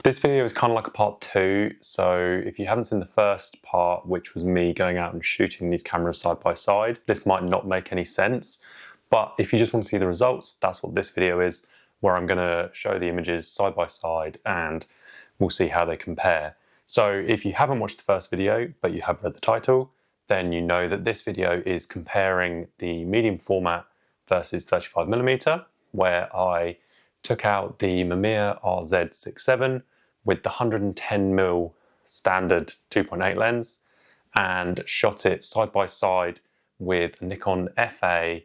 This video is kind of like a part 2, so if you haven't seen the first part, which was me going out and shooting these cameras side by side, this might not make any sense. But if you just want to see the results, that's what this video is, where I'm going to show the images side by side and we'll see how they compare. So if you haven't watched the first video, but you have read the title, then you know that this video is comparing the medium format versus 35mm, where I took out the Mamiya RZ67 with the 110mm standard 2.8 lens and shot it side by side with a Nikon FA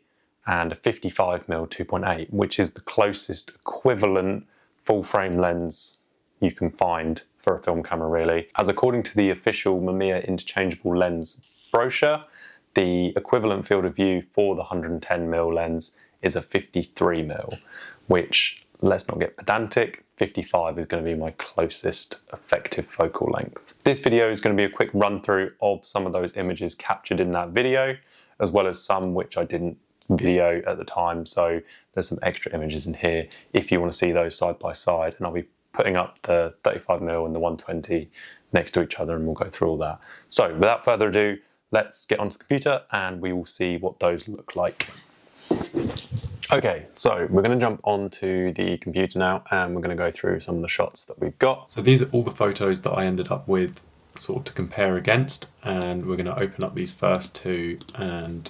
and a 55mm 2.8, which is the closest equivalent full frame lens you can find for a film camera really. As according to the official Mamiya interchangeable lens brochure, the equivalent field of view for the 110mm lens is a 53mm, which, let's not get pedantic, 55 is going to be my closest effective focal length. This video is going to be a quick run through of some of those images captured in that video, as well as some which I didn't video at the time, so there's some extra images in here if you want to see those side by side, and I'll be putting up the 35mm and the 120 next to each other and we'll go through all that. So without further ado, let's get onto the computer and we will see what those look like. Okay, so we're going to jump onto the computer now and we're going to go through some of the shots that we've got. So these are all the photos that I ended up with sort of to compare against, and we're going to open up these first two and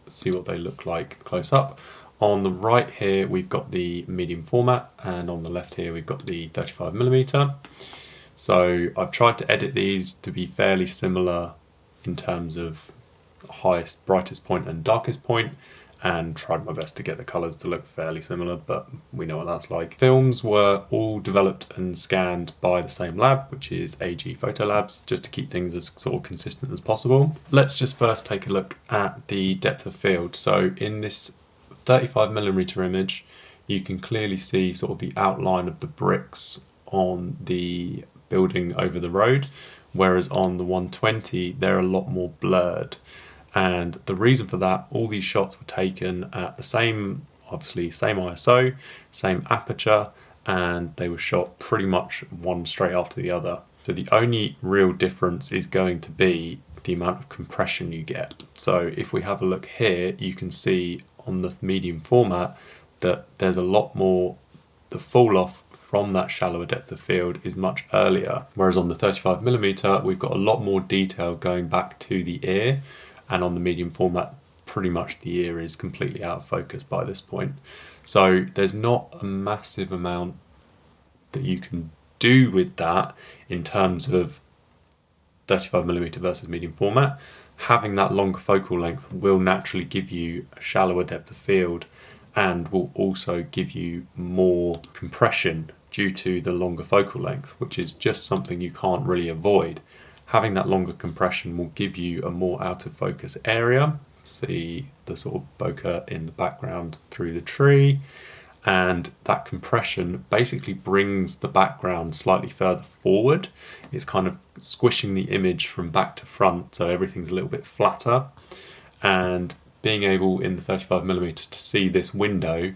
see what they look like close up. On the right here we've got the medium format, and on the left here we've got the 35mm. So I've tried to edit these to be fairly similar in terms of highest, brightest point and darkest point, and tried my best to get the colours to look fairly similar, but we know what that's like. Films were all developed and scanned by the same lab, which is AG Photo Labs, just to keep things as sort of consistent as possible. Let's just first take a look at the depth of field. So in this 35mm image, you can clearly see sort of the outline of the bricks on the building over the road, whereas on the 120 they're a lot more blurred. And the reason for that, all these shots were taken at the same, obviously same ISO, same aperture, and they were shot pretty much one straight after the other. So the only real difference is going to be the amount of compression you get. So if we have a look here, you can see on the medium format that there's a lot more, the fall off from that shallower depth of field is much earlier. Whereas on the 35mm, we've got a lot more detail going back to the ear, and on the medium format, pretty much the ear is completely out of focus by this point. So there's not a massive amount that you can do with that in terms of 35mm versus medium format. Having that longer focal length will naturally give you a shallower depth of field and will also give you more compression due to the longer focal length, which is just something you can't really avoid. Having that longer compression will give you a more out of focus area. See the sort of bokeh in the background through the tree, and that compression basically brings the background slightly further forward. It's kind of squishing the image from back to front, so everything's a little bit flatter. And being able in the 35mm to see this window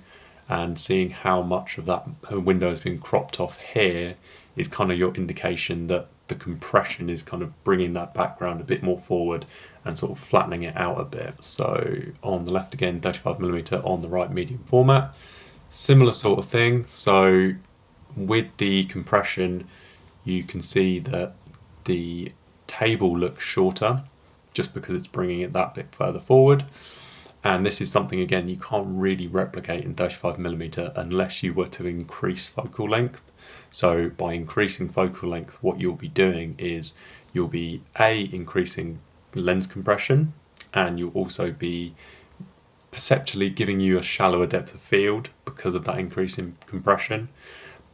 and seeing how much of that window has been cropped off here is kind of your indication that the compression is kind of bringing that background a bit more forward and sort of flattening it out a bit. So on the left again, 35mm, on the right medium format. Similar sort of thing. So with the compression, you can see that the table looks shorter just because it's bringing it that bit further forward. And this is something, again, you can't really replicate in 35mm unless you were to increase focal length. So by increasing focal length, what you'll be doing is you'll be increasing lens compression, and you'll also be perceptually giving you a shallower depth of field because of that increase in compression.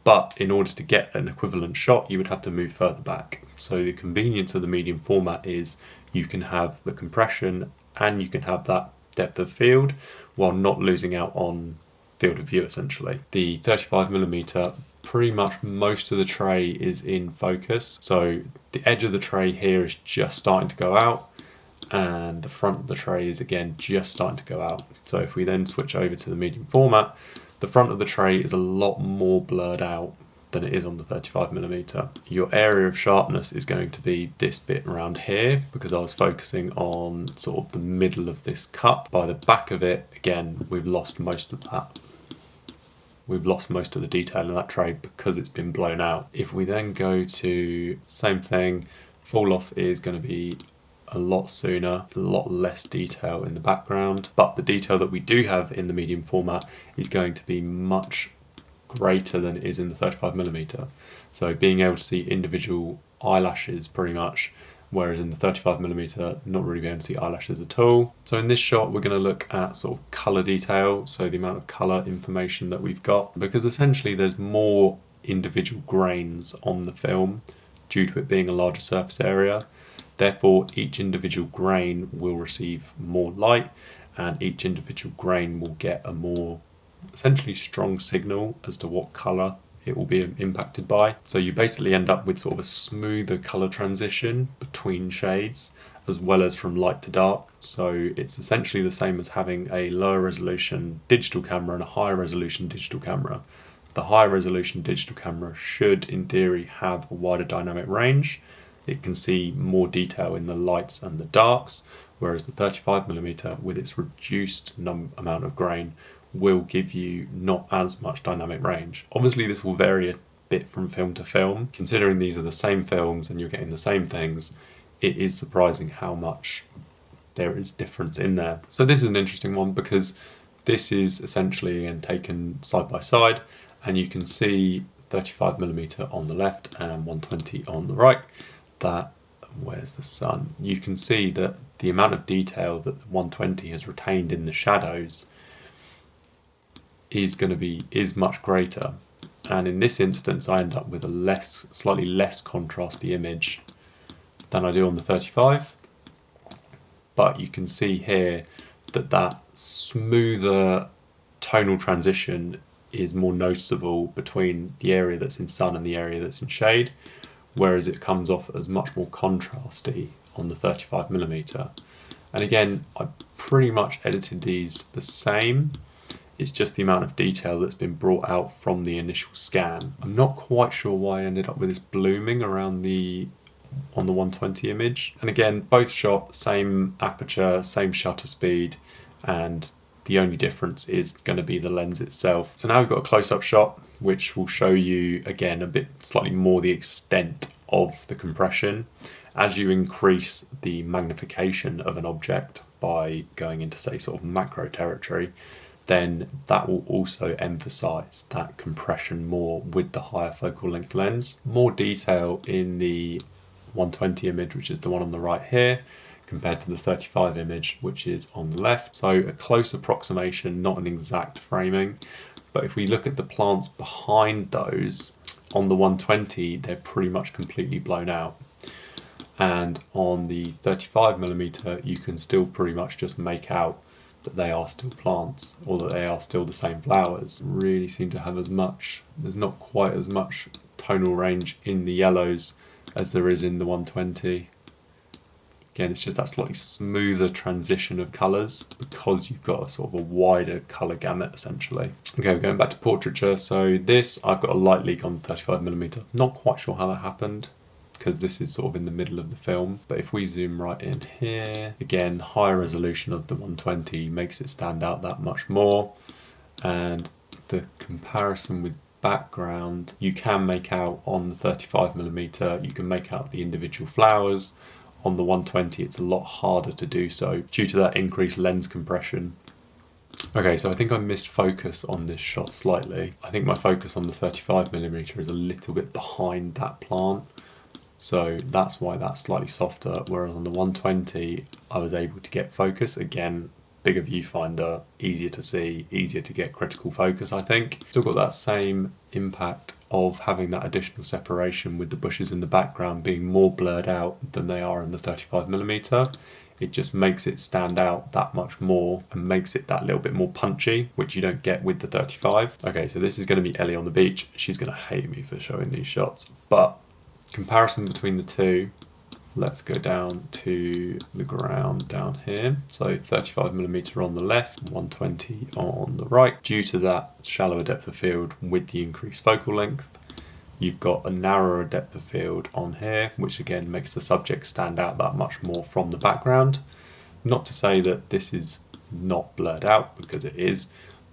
But in order to get an equivalent shot, you would have to move further back. So the convenience of the medium format is you can have the compression and you can have that depth of field while not losing out on field of view essentially. The 35mm, pretty much most of the tray is in focus. So the edge of the tray here is just starting to go out, and the front of the tray is again just starting to go out. So if we then switch over to the medium format, the front of the tray is a lot more blurred out than it is on the 35mm. Your area of sharpness is going to be this bit around here, because I was focusing on sort of the middle of this cup. By the back of it, again, we've lost most of that. We've lost most of the detail in that tray because it's been blown out. If we then go to same thing, fall off is going to be a lot sooner, a lot less detail in the background, but the detail that we do have in the medium format is going to be much greater than it is in the 35mm. So being able to see individual eyelashes pretty much, whereas in the 35mm not really being able to see eyelashes at all. So in this shot we're going to look at sort of colour detail, so the amount of colour information that we've got, because essentially there's more individual grains on the film due to it being a larger surface area. Therefore each individual grain will receive more light, and each individual grain will get a more essentially strong signal as to what colour it will be impacted by. So you basically end up with sort of a smoother colour transition between shades, as well as from light to dark. So it's essentially the same as having a lower resolution digital camera and a higher resolution digital camera. The higher resolution digital camera should in theory have a wider dynamic range. It can see more detail in the lights and the darks, whereas the 35mm with its reduced amount of grain will give you not as much dynamic range. Obviously this will vary a bit from film to film. Considering these are the same films and you're getting the same things, it is surprising how much there is difference in there. So this is an interesting one because this is essentially again taken side by side, and you can see 35mm on the left and 120 on the right. That, where's the sun? You can see that the amount of detail that the 120 has retained in the shadows is much greater, and in this instance I end up with a slightly less contrasty image than I do on the 35, but you can see here that that smoother tonal transition is more noticeable between the area that's in sun and the area that's in shade, whereas it comes off as much more contrasty on the 35mm. And again, I pretty much edited these the same. It's just the amount of detail that's been brought out from the initial scan. I'm not quite sure why I ended up with this blooming around on the 120 image. And again, both shot, same aperture, same shutter speed, and the only difference is going to be the lens itself. So now we've got a close-up shot, which will show you, again, a bit slightly more the extent of the compression. As you increase the magnification of an object by going into, say, sort of macro territory, then that will also emphasize that compression more with the higher focal length lens. More detail in the 120 image, which is the one on the right here, compared to the 35 image, which is on the left. So a close approximation, not an exact framing. But if we look at the plants behind those, on the 120, they're pretty much completely blown out. And on the 35mm, you can still pretty much just make out that they are still plants, or that they are still the same flowers. Really seem to have there's not quite as much tonal range in the yellows as there is in the 120. Again, it's just that slightly smoother transition of colours because you've got a sort of a wider colour gamut essentially. Okay, we're going back to portraiture. So this, I've got a light leak on 35mm. Not quite sure how that happened, because this is sort of in the middle of the film. But if we zoom right in here, again, higher resolution of the 120 makes it stand out that much more. And the comparison with background, you can make out on the 35mm, you can make out the individual flowers. On the 120, it's a lot harder to do so due to that increased lens compression. Okay, so I think I missed focus on this shot slightly. I think my focus on the 35mm is a little bit behind that plant. So that's why that's slightly softer, whereas on the 120 I was able to get focus. Again, bigger viewfinder, easier to see, easier to get critical focus, I think. Still got that same impact of having that additional separation with the bushes in the background being more blurred out than they are in the 35mm. It just makes it stand out that much more and makes it that little bit more punchy, which you don't get with the 35. Okay, so this is going to be Ellie on the beach. She's going to hate me for showing these shots, but comparison between the two, let's go down to the ground down here. So 35mm on the left, 120 on the right. Due to that shallower depth of field with the increased focal length, You've got a narrower depth of field on here, which again makes the subject stand out that much more from the background. Not to say that this is not blurred out, because it is,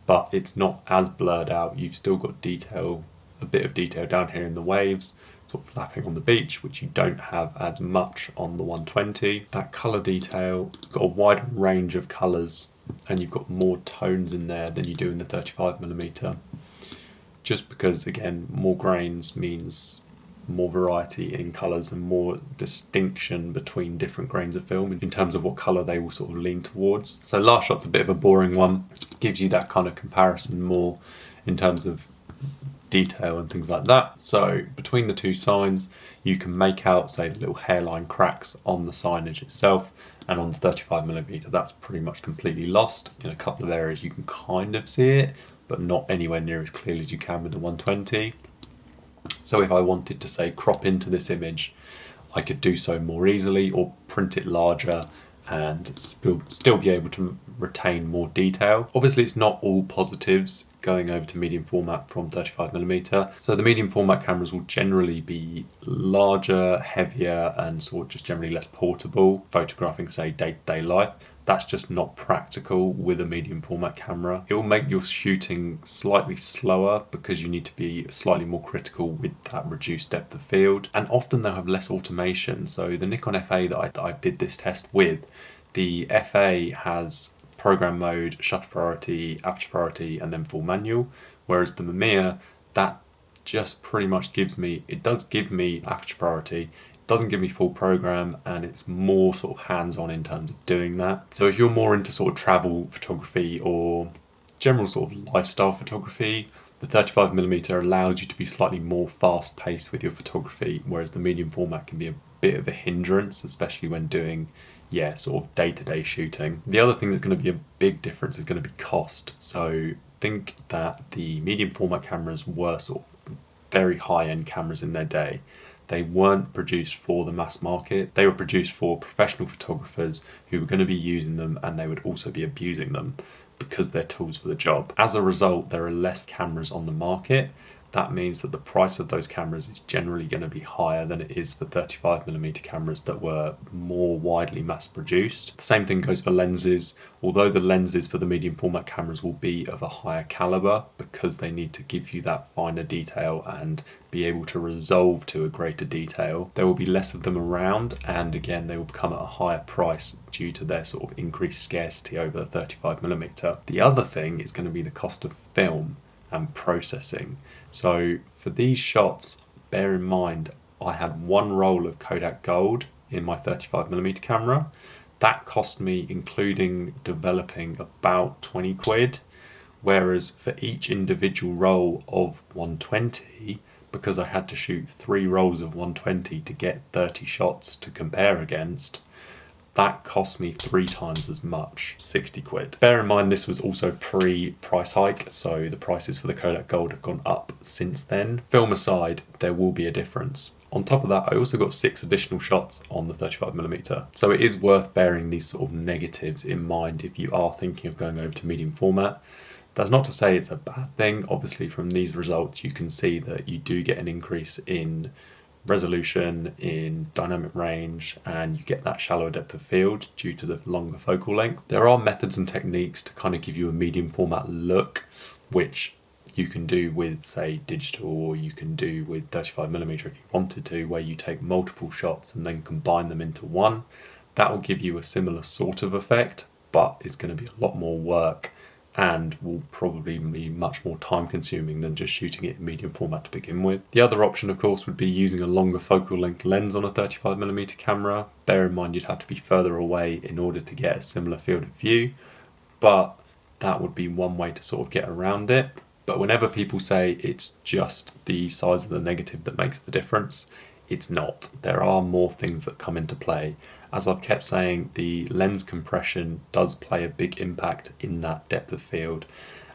but it's not as blurred out. You've still got detail, a bit of detail down here in the waves, sort of flapping on the beach, which you don't have as much on the 120. That colour detail, you've got a wider range of colours, and you've got more tones in there than you do in the 35mm. Just because, again, more grains means more variety in colours and more distinction between different grains of film in terms of what colour they will sort of lean towards. So last shot's a bit of a boring one, gives you that kind of comparison more in terms of detail and things like that. So between the two signs, you can make out, say, the little hairline cracks on the signage itself, and on the 35mm that's pretty much completely lost. In a couple of areas you can kind of see it, but not anywhere near as clearly as you can with the 120. So if I wanted to, say, crop into this image, I could do so more easily, or print it larger and still be able to retain more detail. Obviously it's not all positives going over to medium format from 35mm. So the medium format cameras will generally be larger, heavier, and sort of just generally less portable, photographing, say, day-to-day life. That's just not practical with a medium format camera. It will make your shooting slightly slower because you need to be slightly more critical with that reduced depth of field. And often they'll have less automation. So the Nikon FA that I did this test with, the FA has program mode, shutter priority, aperture priority, and then full manual. Whereas the Mamiya, that just pretty much it does give me aperture priority, doesn't give me full program, and it's more sort of hands-on in terms of doing that. So if you're more into sort of travel photography or general sort of lifestyle photography, the 35mm allows you to be slightly more fast-paced with your photography, whereas the medium format can be a bit of a hindrance, especially when doing sort of day-to-day shooting. The other thing that's going to be a big difference is going to be cost. So think that the medium format cameras were sort of very high-end cameras in their day. They weren't produced for the mass market. They were produced for professional photographers who were going to be using them, and they would also be abusing them because they're tools for the job. As a result, there are less cameras on the market. That means that the price of those cameras is generally going to be higher than it is for 35mm cameras that were more widely mass produced. The same thing goes for lenses. Although the lenses for the medium format cameras will be of a higher caliber because they need to give you that finer detail and be able to resolve to a greater detail, there will be less of them around, and again they will come at a higher price due to their sort of increased scarcity over 35mm. The other thing is going to be the cost of film and processing. So for these shots, bear in mind I had one roll of Kodak Gold in my 35mm camera. That cost me, including developing, about 20 quid, whereas for each individual roll of 120, because I had to shoot 3 rolls of 120 to get 30 shots to compare against, that cost me 3 times as much, 60 quid. Bear in mind this was also pre-price hike, so the prices for the Kodak Gold have gone up since then. Film aside, there will be a difference. On top of that, I also got 6 additional shots on the 35mm. So it is worth bearing these sort of negatives in mind if you are thinking of going over to medium format. That's not to say it's a bad thing. Obviously from these results you can see that you do get an increase in resolution, in dynamic range, and you get that shallower depth of field due to the longer focal length. There are methods and techniques to kind of give you a medium format look, which you can do with, say, digital, or you can do with 35mm if you wanted to, where you take multiple shots and then combine them into one. That will give you a similar sort of effect, but it's going to be a lot more work and will probably be much more time consuming than just shooting it in medium format to begin with. The other option, of course, would be using a longer focal length lens on a 35mm camera. Bear in mind you'd have to be further away in order to get a similar field of view, but that would be one way to sort of get around it. But whenever people say it's just the size of the negative that makes the difference, it's not. There are more things that come into play. As I've kept saying, the lens compression does play a big impact in that depth of field,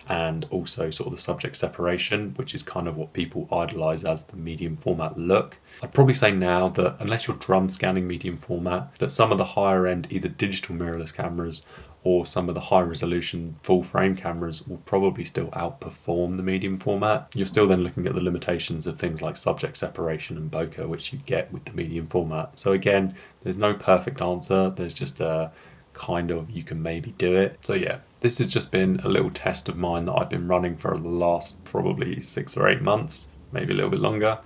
and also sort of the subject separation, which is kind of what people idolise as the medium format look. I'd probably say now that unless you're drum scanning medium format, that some of the higher end either digital mirrorless cameras or some of the high resolution full frame cameras will probably still outperform the medium format. You're still then looking at the limitations of things like subject separation and bokeh, which you get with the medium format. So again, there's no perfect answer, there's just a kind of, you can maybe do it. So yeah, this has just been a little test of mine that I've been running for the last probably 6 or 8 months, maybe a little bit longer,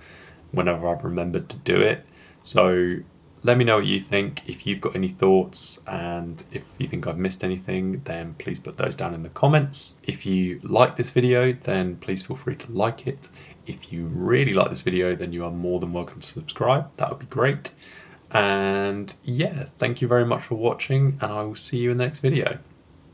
whenever I've remembered to do it. So let me know what you think. If you've got any thoughts and if you think I've missed anything, then please put those down in the comments. If you like this video, then please feel free to like it. If you really like this video, then you are more than welcome to subscribe. That would be great. And yeah, thank you very much for watching, and I will see you in the next video.